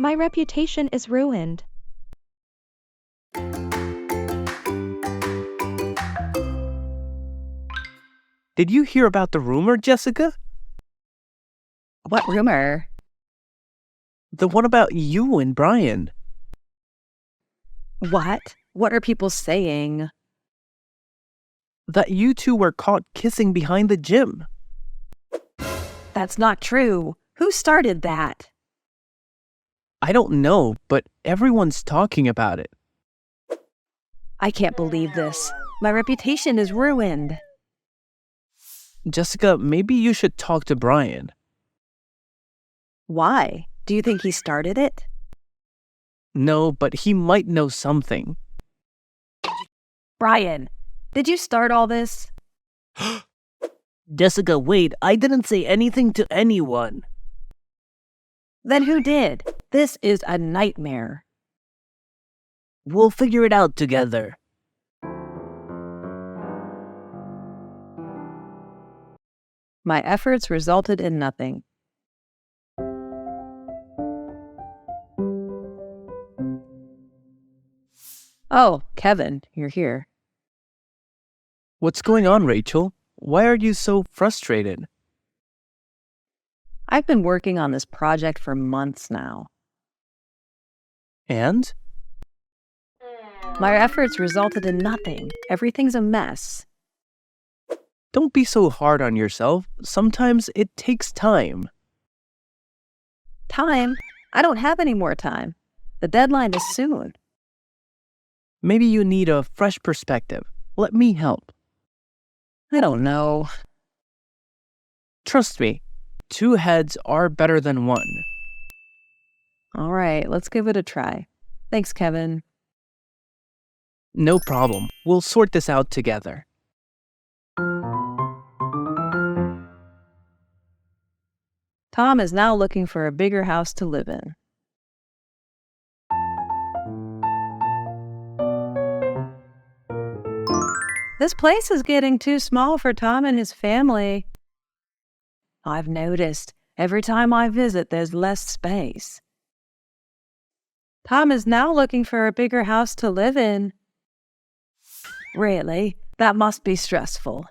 My reputation is ruined. Did you hear about the rumor, Jessica? What rumor? The one about you and Brian. What? What are people saying? That you two were caught kissing behind the gym. That's not true. Who started that? I don't know, but everyone's talking about it. I can't believe this. My reputation is ruined. Jessica, maybe you should talk to Brian. Why? Do you think he started it? No, but he might know something. Brian, did you start all this? Jessica, wait, I didn't say anything to anyone. Then who did? This is a nightmare. We'll figure it out together. My efforts resulted in nothing. Oh, Kevin, you're here. What's going on, Rachel? Why are you so frustrated? I've been working on this project for months now. And? My efforts resulted in nothing. Everything's a mess. Don't be so hard on yourself. Sometimes it takes time. Time? I don't have any more time. The deadline is soon. Maybe you need a fresh perspective. Let me help. I don't know. Trust me, 2 heads are better than 1. All right, let's give it a try. Thanks, Kevin. No problem. We'll sort this out together. Tom is now looking for a bigger house to live in. This place is getting too small for Tom and his family. I've noticed every time I visit, there's less space. Tom is now looking for a bigger house to live in. Really? That must be stressful.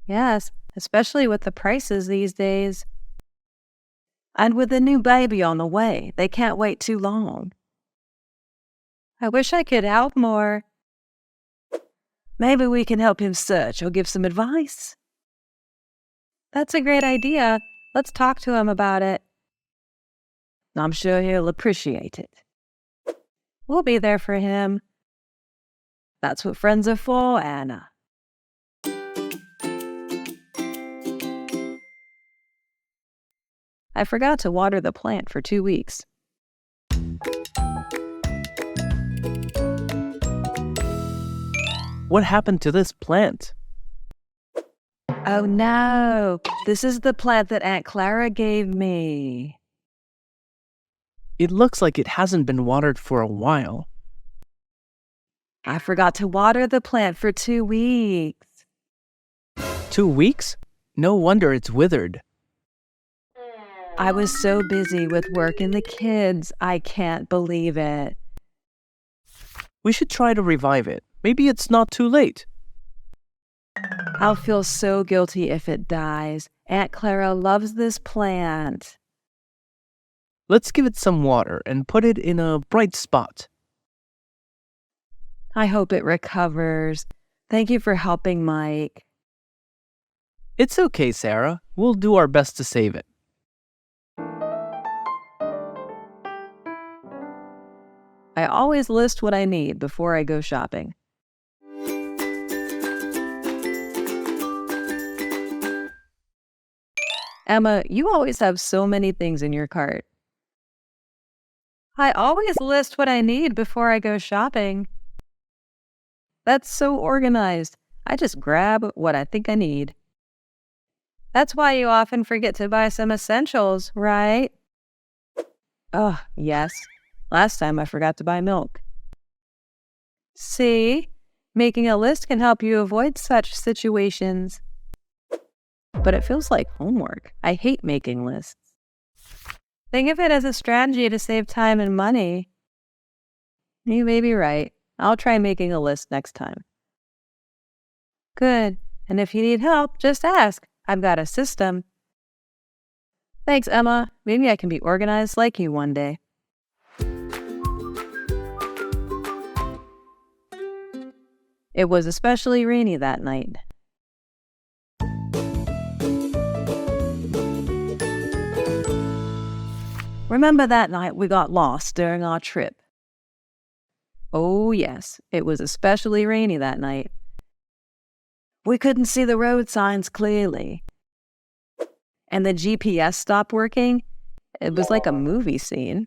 Yes, especially with the prices these days. And with the new baby on the way, they can't wait too long. I wish I could help more. Maybe we can help him search or give some advice. That's a great idea. Let's talk to him about it. I'm sure he'll appreciate it. We'll be there for him. That's what friends are for, Anna. I forgot to water the plant for 2 weeks. What happened to this plant? Oh no, this is the plant that Aunt Clara gave me. It looks like it hasn't been watered for a while. I forgot to water the plant for 2 weeks. 2 weeks? No wonder it's withered. I was so busy with work and the kids, I can't believe it. We should try to revive it. Maybe it's not too late. I'll feel so guilty if it dies. Aunt Clara loves this plant. Let's give it some water and put it in a bright spot. I hope it recovers. Thank you for helping, Mike. It's okay, Sarah. We'll do our best to save it. I always list what I need before I go shopping. Emma, you always have so many things in your cart. I always list what I need before I go shopping. That's so organized. I just grab what I think I need. That's why you often forget to buy some essentials, right? Oh, yes. Last time I forgot to buy milk. See? Making a list can help you avoid such situations. But it feels like homework. I hate making lists. Think of it as a strategy to save time and money. You may be right. I'll try making a list next time. Good. And if you need help, just ask. I've got a system. Thanks, Emma. Maybe I can be organized like you one day. It was especially rainy that night. Remember that night we got lost during our trip? Oh, yes, it was especially rainy that night. We couldn't see the road signs clearly. And the GPS stopped working. It was like a movie scene.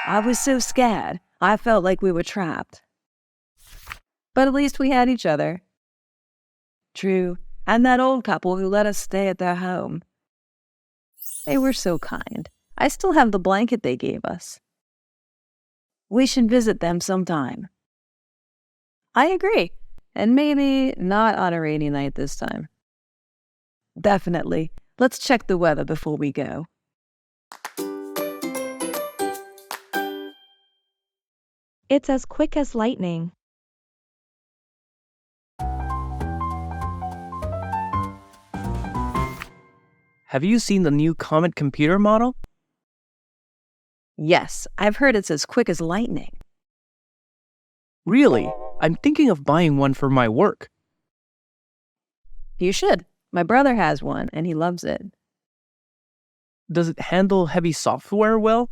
I was so scared, I felt like we were trapped. But at least we had each other. True, and that old couple who let us stay at their home. They were so kind. I still have the blanket they gave us. We should visit them sometime. I agree, and maybe not on a rainy night this time. Definitely. Let's check the weather before we go. It's as quick as lightning. Have you seen the new Comet computer model? Yes, I've heard it's as quick as lightning. Really? I'm thinking of buying one for my work. You should. My brother has one, and he loves it. Does it handle heavy software well?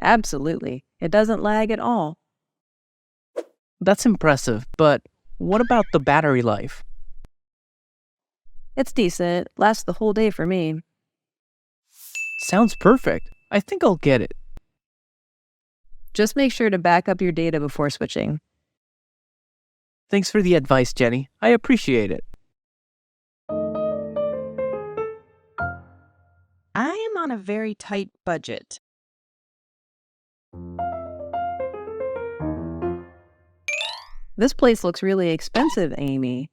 Absolutely. It doesn't lag at all. That's impressive, but what about the battery life? It's decent. Lasts the whole day for me. Sounds perfect. I think I'll get it. Just make sure to back up your data before switching. Thanks for the advice, Jenny. I appreciate it. I am on a very tight budget. This place looks really expensive, Amy.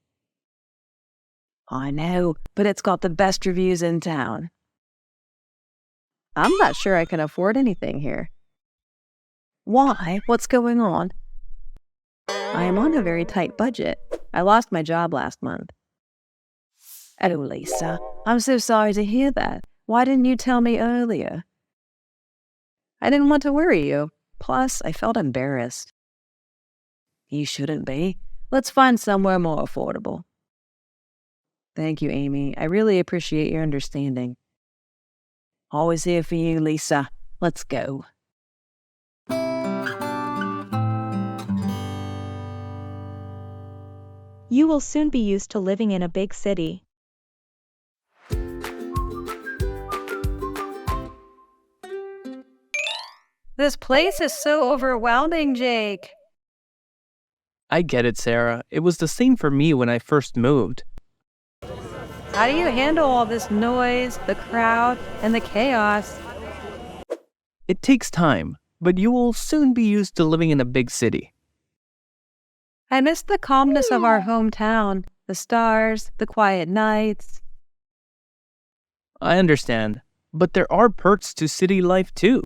I know, but it's got the best reviews in town. I'm not sure I can afford anything here. Why? What's going on? I am on a very tight budget. I lost my job last month. Oh, Lisa, I'm so sorry to hear that. Why didn't you tell me earlier? I didn't want to worry you. Plus, I felt embarrassed. You shouldn't be. Let's find somewhere more affordable. Thank you, Amy. I really appreciate your understanding. Always here for you, Lisa. Let's go. You will soon be used to living in a big city. This place is so overwhelming, Jake. I get it, Sarah. It was the same for me when I first moved. How do you handle all this noise, the crowd, and the chaos? It takes time, but you will soon be used to living in a big city. I miss the calmness of our hometown, the stars, the quiet nights. I understand, but there are perks to city life too.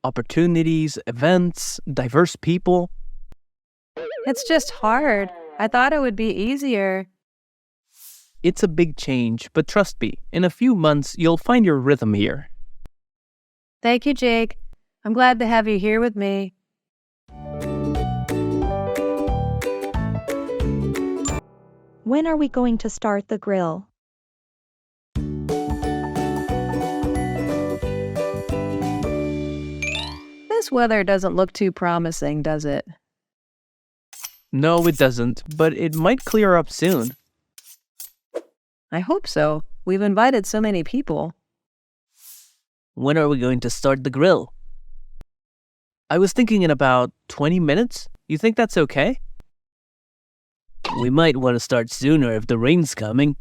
Opportunities, events, diverse people. It's just hard. I thought it would be easier. It's a big change, but trust me, in a few months you'll find your rhythm here. Thank you, Jake. I'm glad to have you here with me. When are we going to start the grill? This weather doesn't look too promising, does it? No, it doesn't, but it might clear up soon. I hope so. We've invited so many people. When are we going to start the grill? I was thinking in about 20 minutes. You think that's okay? We might want to start sooner if the rain's coming.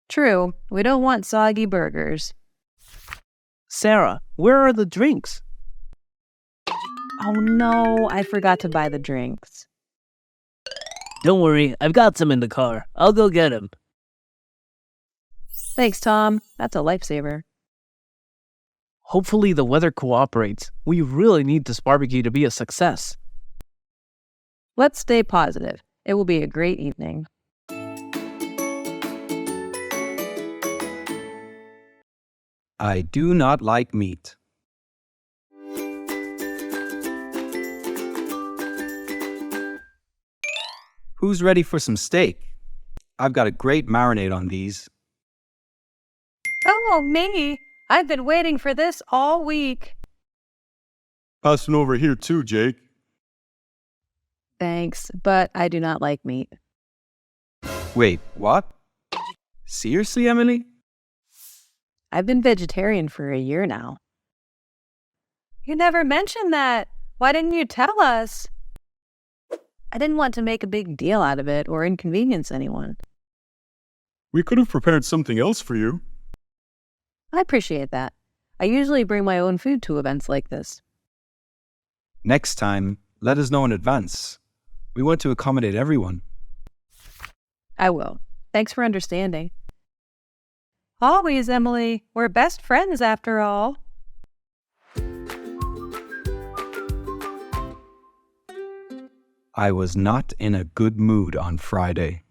True, we don't want soggy burgers. Sarah, where are the drinks? Oh no, I forgot to buy the drinks. Don't worry, I've got some in the car. I'll go get them. Thanks, Tom. That's a lifesaver. Hopefully the weather cooperates. We really need this barbecue to be a success. Let's stay positive. It will be a great evening. I do not like meat. Who's ready for some steak? I've got a great marinade on these. Oh, me! I've been waiting for this all week. Passing over here too, Jake. Thanks, but I do not like meat. Wait, what? Seriously, Emily? I've been vegetarian for a year now. You never mentioned that. Why didn't you tell us? I didn't want to make a big deal out of it or inconvenience anyone. We could have prepared something else for you. I appreciate that. I usually bring my own food to events like this. Next time, let us know in advance. We want to accommodate everyone. I will. Thanks for understanding. Always, Emily. We're best friends after all. I was not in a good mood on Friday.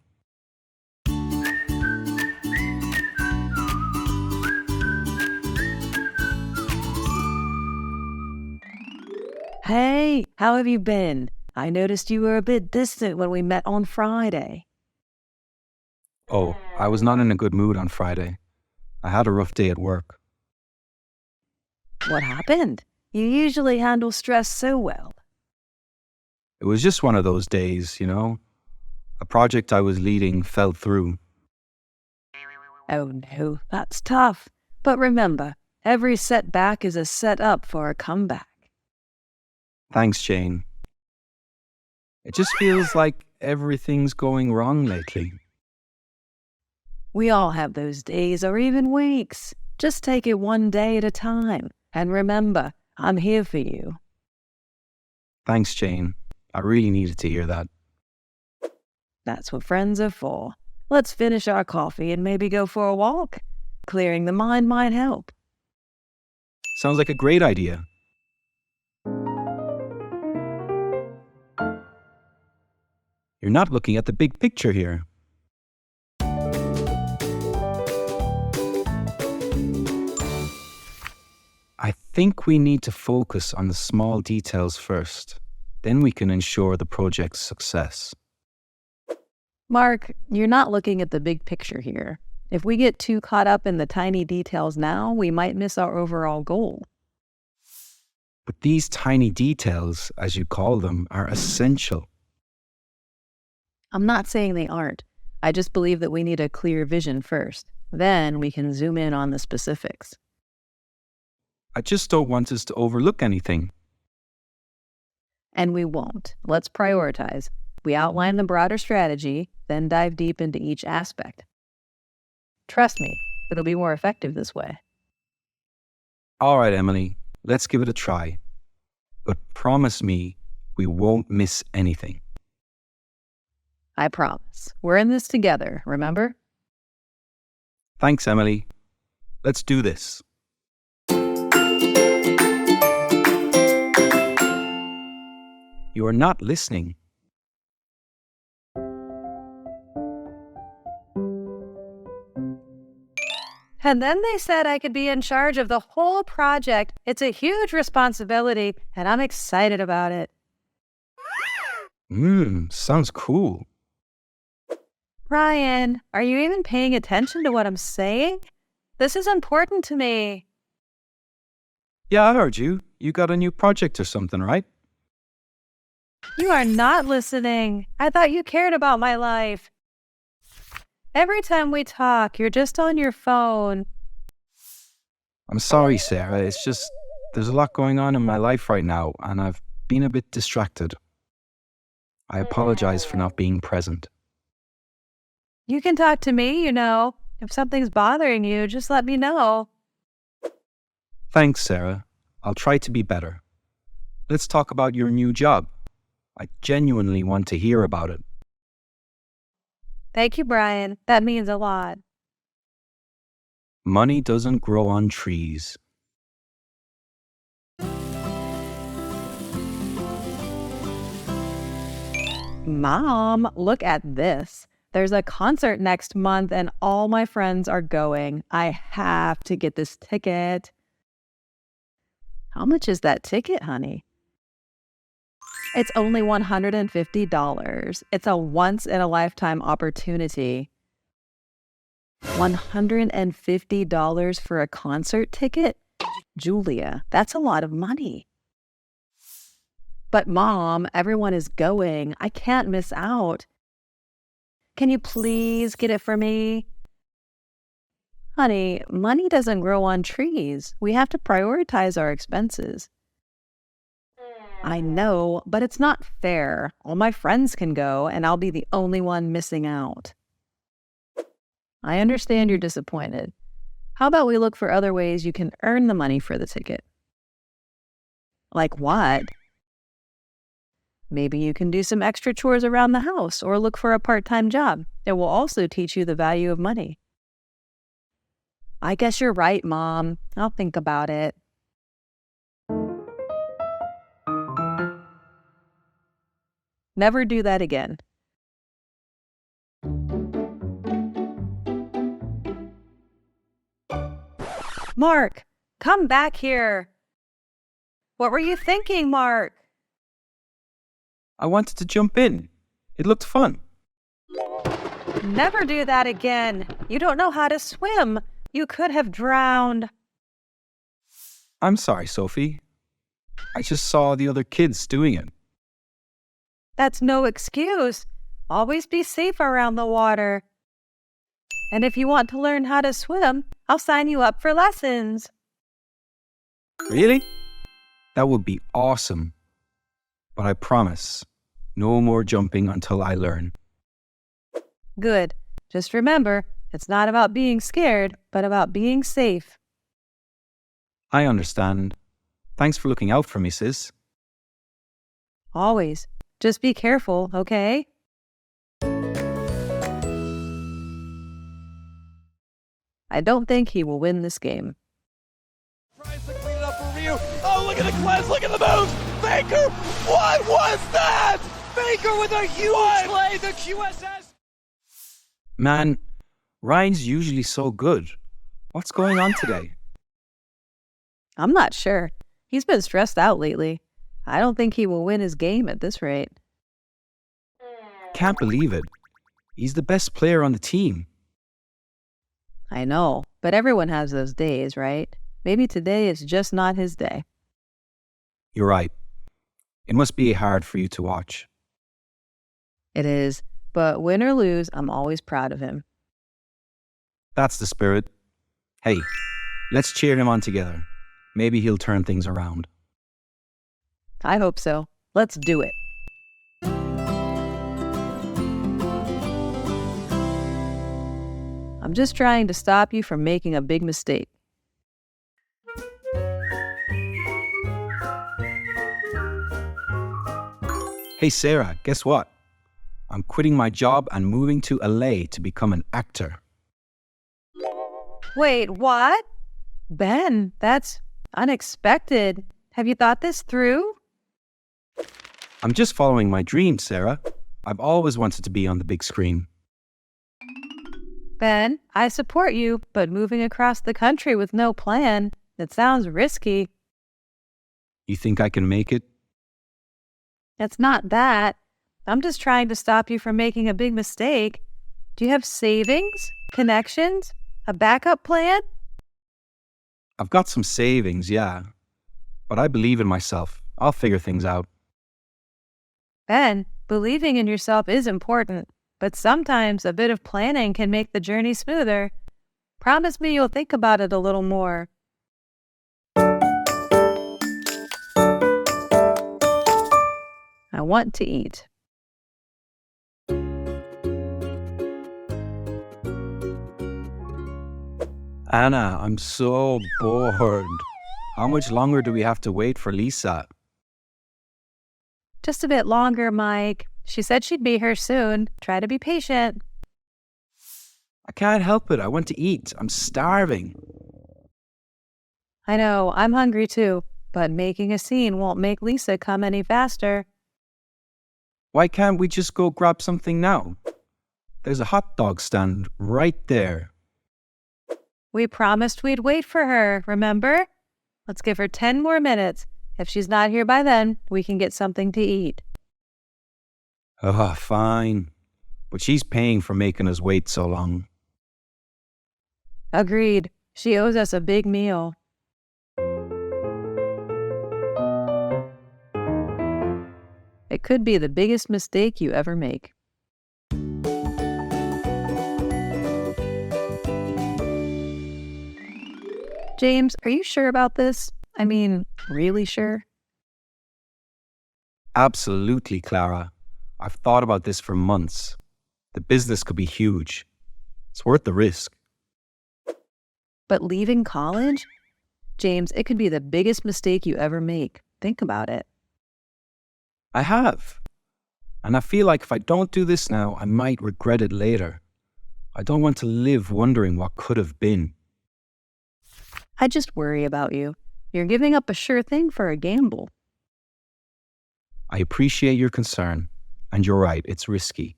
Hey, how have you been? I noticed you were a bit distant when we met on Friday. Oh, I was not in a good mood on Friday. I had a rough day at work. What happened? You usually handle stress so well. It was just one of those days, you know. A project I was leading fell through. Oh no, that's tough. But remember, every setback is a setup for a comeback. Thanks, Jane. It just feels like everything's going wrong lately. We all have those days or even weeks. Just take it one day at a time. And remember, I'm here for you. Thanks, Jane. I really needed to hear that. That's what friends are for. Let's finish our coffee and maybe go for a walk. Clearing the mind might help. Sounds like a great idea. You're not looking at the big picture here. I think we need to focus on the small details first. Then we can ensure the project's success. Mark, you're not looking at the big picture here. If we get too caught up in the tiny details now, we might miss our overall goal. But these tiny details, as you call them, are essential. I'm not saying they aren't. I just believe that we need a clear vision first. Then we can zoom in on the specifics. I just don't want us to overlook anything. And we won't. Let's prioritize. We outline the broader strategy, then dive deep into each aspect. Trust me, it'll be more effective this way. All right, Emily, let's give it a try. But promise me we won't miss anything. I promise. We're in this together, remember? Thanks, Emily. Let's do this. You are not listening. And then they said I could be in charge of the whole project. It's a huge responsibility, and I'm excited about it. Sounds cool. Ryan, are you even paying attention to what I'm saying? This is important to me. Yeah, I heard you. You got a new project or something, right? You are not listening. I thought you cared about my life. Every time we talk, you're just on your phone. I'm sorry, Sarah. It's just there's a lot going on in my life right now, and I've been a bit distracted. I apologize for not being present. You can talk to me, you know. If something's bothering you, just let me know. Thanks, Sarah. I'll try to be better. Let's talk about your new job. I genuinely want to hear about it. Thank you, Brian. That means a lot. Money doesn't grow on trees. Mom, look at this. There's a concert next month and all my friends are going. I have to get this ticket. How much is that ticket, honey? It's only $150. It's a once-in-a-lifetime opportunity. $150 for a concert ticket? Julia, that's a lot of money. But Mom, everyone is going. I can't miss out. Can you please get it for me? Honey, money doesn't grow on trees. We have to prioritize our expenses. I know, but it's not fair. All my friends can go, and I'll be the only one missing out. I understand you're disappointed. How about we look for other ways you can earn the money for the ticket? Like what? Maybe you can do some extra chores around the house or look for a part-time job. It will also teach you the value of money. I guess you're right, Mom. I'll think about it. Never do that again. Mark, come back here. What were you thinking, Mark? I wanted to jump in. It looked fun. Never do that again. You don't know how to swim. You could have drowned. I'm sorry, Sophie. I just saw the other kids doing it. That's no excuse. Always be safe around the water. And if you want to learn how to swim, I'll sign you up for lessons. Really? That would be awesome. But I promise, no more jumping until I learn. Good. Just remember, it's not about being scared, but about being safe. I understand. Thanks for looking out for me, sis. Always. Just be careful, okay? I don't think he will win this game. Tries to clean it up for Ryu. Oh, look at the cleanse, look at the moves! Faker! What was that? Faker with a huge play, the QSS! Man, Ryan's usually so good. What's going on today? I'm not sure. He's been stressed out lately. I don't think he will win his game at this rate. Can't believe it. He's the best player on the team. I know, but everyone has those days, right? Maybe today is just not his day. You're right. It must be hard for you to watch. It is, but win or lose, I'm always proud of him. That's the spirit. Hey, let's cheer him on together. Maybe he'll turn things around. I hope so. Let's do it. I'm just trying to stop you from making a big mistake. Hey, Sarah, guess what? I'm quitting my job and moving to LA to become an actor. Wait, what? Ben, that's unexpected. Have you thought this through? I'm just following my dreams, Sarah. I've always wanted to be on the big screen. Ben, I support you, but moving across the country with no plan, it sounds risky. You think I can make it? It's not that. I'm just trying to stop you from making a big mistake. Do you have savings, connections, a backup plan? I've got some savings, yeah. But I believe in myself. I'll figure things out. Ben, believing in yourself is important, but sometimes a bit of planning can make the journey smoother. Promise me you'll think about it a little more. I want to eat. Anna, I'm so bored. How much longer do we have to wait for Lisa? Just a bit longer, Mike. She said she'd be here soon. Try to be patient. I can't help it. I want to eat. I'm starving. I know, I'm hungry too, but making a scene won't make Lisa come any faster. Why can't we just go grab something now? There's a hot dog stand right there. We promised we'd wait for her, remember? Let's give her 10 more minutes. If she's not here by then, we can get something to eat. Oh, fine. But she's paying for making us wait so long. Agreed. She owes us a big meal. It could be the biggest mistake you ever make. James, are you sure about this? I mean, really sure? Absolutely, Clara. I've thought about this for months. The business could be huge. It's worth the risk. But leaving college? James, it could be the biggest mistake you ever make. Think about it. I have. And I feel like if I don't do this now, I might regret it later. I don't want to live wondering what could have been. I just worry about you. You're giving up a sure thing for a gamble. I appreciate your concern, and you're right, it's risky.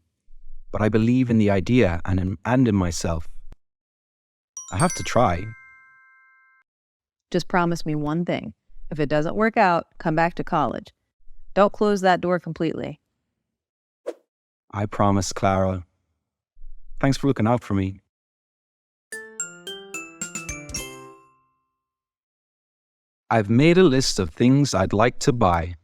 But I believe in the idea and in myself. I have to try. Just promise me one thing. If it doesn't work out, come back to college. Don't close that door completely. I promise, Clara. Thanks for looking out for me. I've made a list of things I'd like to buy.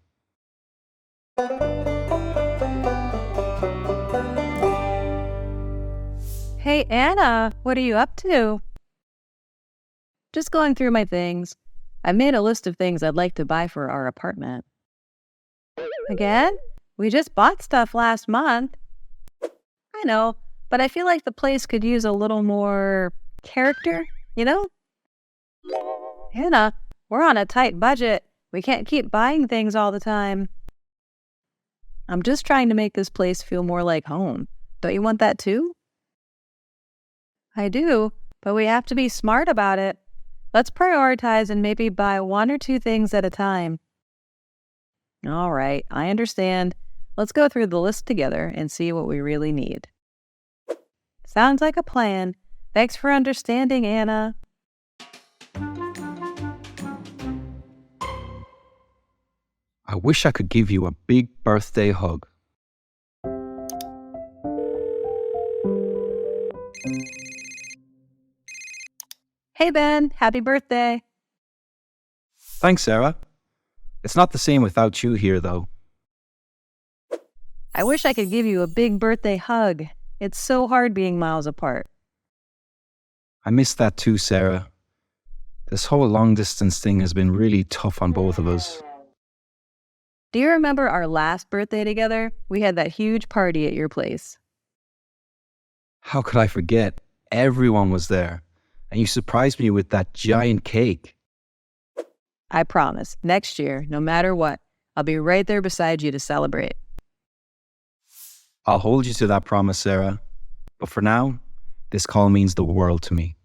Hey, Anna, what are you up to? Just going through my things. I made a list of things I'd like to buy for our apartment. Again? We just bought stuff last month. I know, but I feel like the place could use a little more character, you know? Anna, we're on a tight budget. We can't keep buying things all the time. I'm just trying to make this place feel more like home. Don't you want that too? I do, but we have to be smart about it. Let's prioritize and maybe buy 1 or 2 things at a time. All right, I understand. Let's go through the list together and see what we really need. Sounds like a plan. Thanks for understanding, Anna. I wish I could give you a big birthday hug. Hey, Ben. Happy birthday. Thanks, Sarah. It's not the same without you here, though. I wish I could give you a big birthday hug. It's so hard being miles apart. I miss that too, Sarah. This whole long-distance thing has been really tough on both of us. Do you remember our last birthday together? We had that huge party at your place. How could I forget? Everyone was there. And you surprised me with that giant cake. I promise, next year, no matter what, I'll be right there beside you to celebrate. I'll hold you to that promise, Sarah. But for now, this call means the world to me.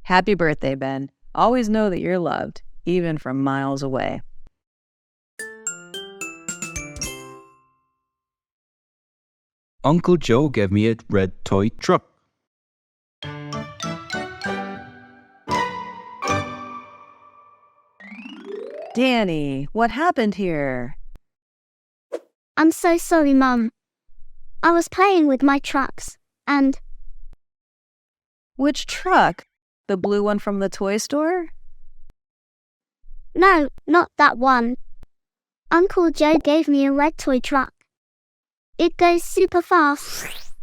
Happy birthday, Ben. Always know that you're loved, even from miles away. Uncle Joe gave me a red toy truck. Danny, what happened here? I'm so sorry, Mum. I was playing with my trucks, and... Which truck? The blue one from the toy store? No, not that one. Uncle Joe gave me a red toy truck. It goes super fast.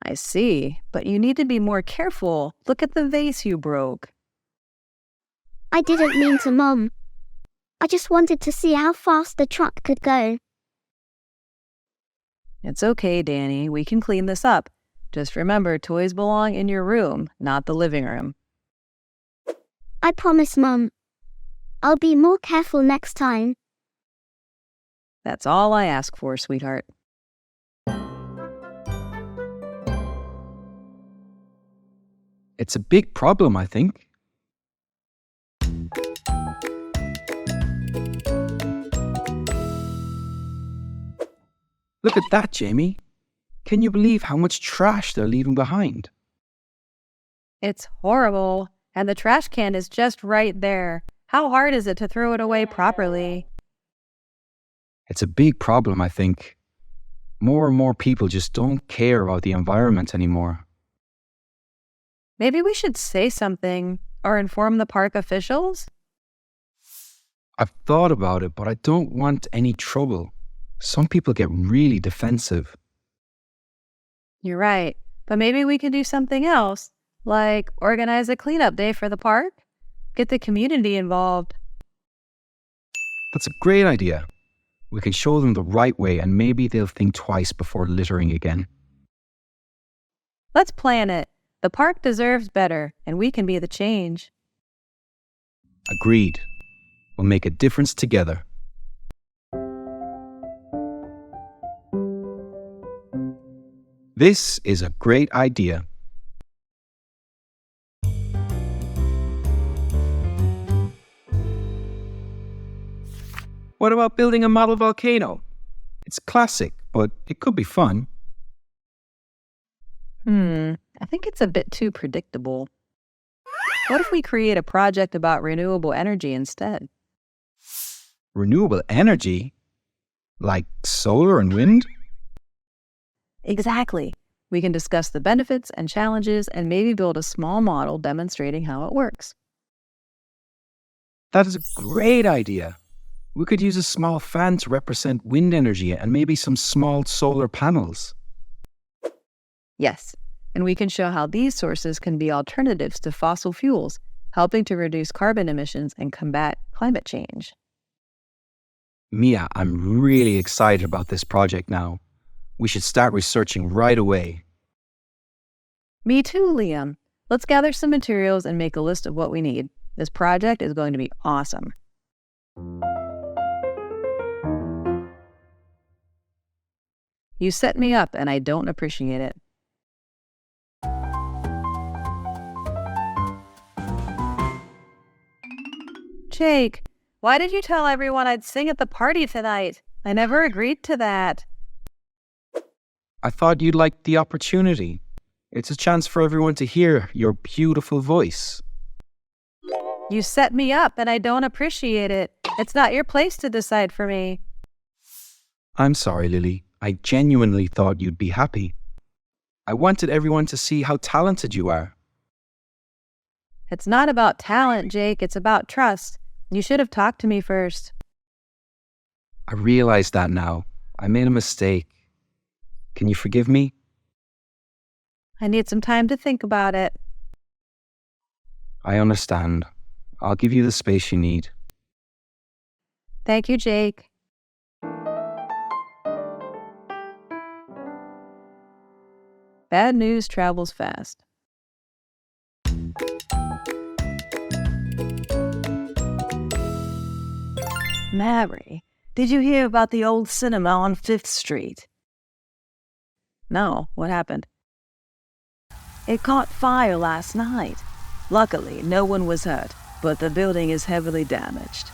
I see, but you need to be more careful. Look at the vase you broke. I didn't mean to, Mum. I just wanted to see how fast the truck could go. It's okay, Danny. We can clean this up. Just remember, toys belong in your room, not the living room. I promise, Mum. I'll be more careful next time. That's all I ask for, sweetheart. It's a big problem, I think. Look at that, Jamie. Can you believe how much trash they're leaving behind? It's horrible. And the trash can is just right there. How hard is it to throw it away properly? It's a big problem, I think. More and more people just don't care about the environment anymore. Maybe we should say something or inform the park officials? I've thought about it, but I don't want any trouble. Some people get really defensive. You're right. But maybe we can do something else, like organize a cleanup day for the park? Get the community involved. That's a great idea. We can show them the right way and maybe they'll think twice before littering again. Let's plan it. The park deserves better, and we can be the change. Agreed. We'll make a difference together. This is a great idea. What about building a model volcano? It's classic, but it could be fun. I think it's a bit too predictable. What if we create a project about renewable energy instead? Renewable energy? Like solar and wind? Exactly. We can discuss the benefits and challenges and maybe build a small model demonstrating how it works. That is a great idea. We could use a small fan to represent wind energy and maybe some small solar panels. Yes, and we can show how these sources can be alternatives to fossil fuels, helping to reduce carbon emissions and combat climate change. Mia, I'm really excited about this project now. We should start researching right away. Me too, Liam. Let's gather some materials and make a list of what we need. This project is going to be awesome. You set me up and I don't appreciate it. Jake, why did you tell everyone I'd sing at the party tonight? I never agreed to that. I thought you'd like the opportunity. It's a chance for everyone to hear your beautiful voice. You set me up and I don't appreciate it. It's not your place to decide for me. I'm sorry, Lily. I genuinely thought you'd be happy. I wanted everyone to see how talented you are. It's not about talent, Jake. It's about trust. You should have talked to me first. I realize that now. I made a mistake. Can you forgive me? I need some time to think about it. I understand. I'll give you the space you need. Thank you, Jake. Bad news travels fast. Mary, did you hear about the old cinema on 5th Street? No, what happened? It caught fire last night. Luckily, no one was hurt, but the building is heavily damaged.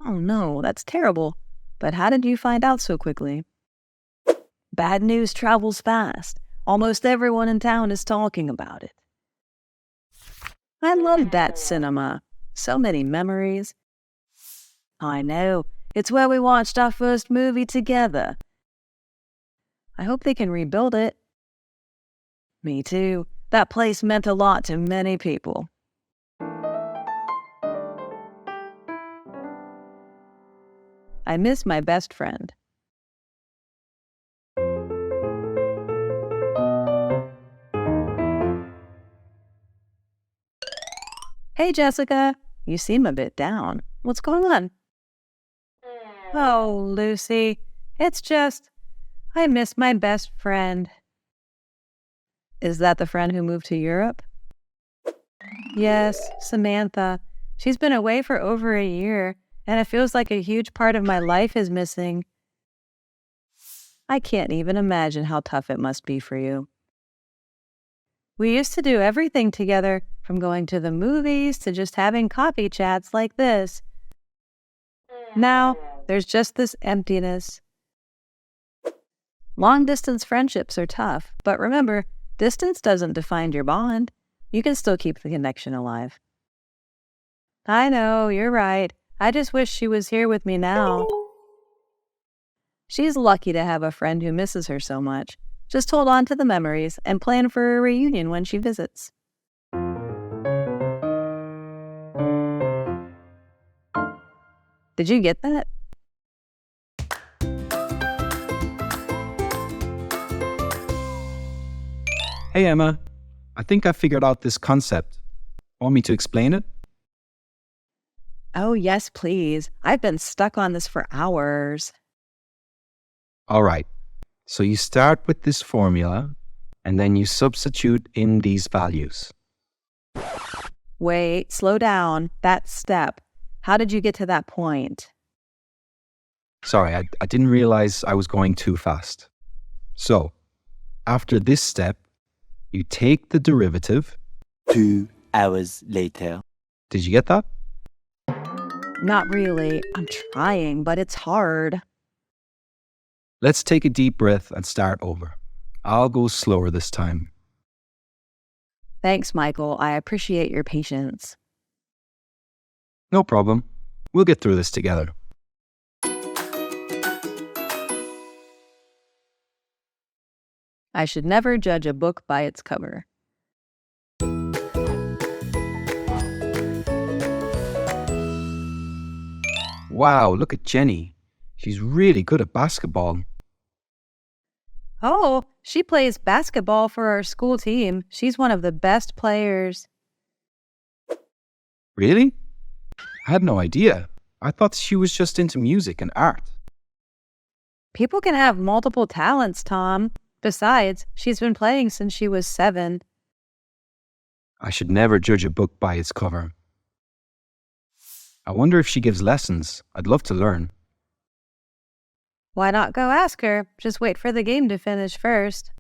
Oh no, that's terrible. But how did you find out so quickly? Bad news travels fast. Almost everyone in town is talking about it. I loved that cinema. So many memories. I know. It's where we watched our first movie together. I hope they can rebuild it. Me too. That place meant a lot to many people. I miss my best friend. Hey, Jessica. You seem a bit down. What's going on? Oh, Lucy. It's just, I miss my best friend. Is that the friend who moved to Europe? Yes, Samantha. She's been away for over a year, and it feels like a huge part of my life is missing. I can't even imagine how tough it must be for you. We used to do everything together, from going to the movies to just having coffee chats like this. Now, there's just this emptiness. Long-distance friendships are tough, but remember, distance doesn't define your bond. You can still keep the connection alive. I know, you're right. I just wish she was here with me now. She's lucky to have a friend who misses her so much. Just hold on to the memories and plan for a reunion when she visits. Did you get that? Hey, Emma. I think I figured out this concept. Want me to explain it? Oh, yes, please. I've been stuck on this for hours. All right. So you start with this formula, and then you substitute in these values. Wait, slow down. That step. How did you get to that point? Sorry, I didn't realize I was going too fast. So, after this step, you take the derivative. 2 hours later. Did you get that? Not really. I'm trying, but it's hard. Let's take a deep breath and start over. I'll go slower this time. Thanks, Michael. I appreciate your patience. No problem. We'll get through this together. I should never judge a book by its cover. Wow, look at Jenny. She's really good at basketball. Oh, she plays basketball for our school team. She's one of the best players. Really? I had no idea. I thought she was just into music and art. People can have multiple talents, Tom. Besides, she's been playing since she was 7. I should never judge a book by its cover. I wonder if she gives lessons. I'd love to learn. Why not go ask her? Just wait for the game to finish first.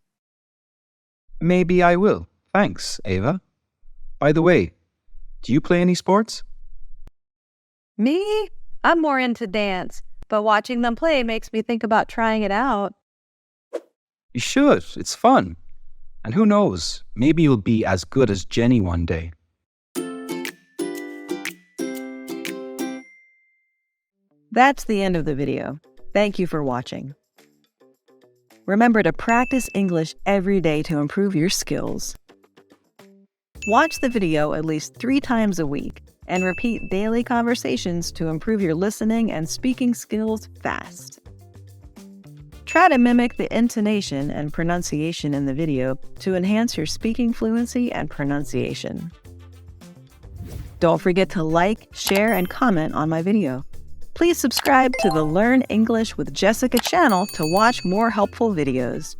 Maybe I will. Thanks, Ava. By the way, do you play any sports? Me? I'm more into dance, but watching them play makes me think about trying it out. You should. It's fun. And who knows, maybe you'll be as good as Jenny one day. That's the end of the video. Thank you for watching. Remember to practice English every day to improve your skills. Watch the video at least 3 times a week and repeat daily conversations to improve your listening and speaking skills fast. Try to mimic the intonation and pronunciation in the video to enhance your speaking fluency and pronunciation. Don't forget to like, share, and comment on my video. Please subscribe to the Learn English with Jessica channel to watch more helpful videos.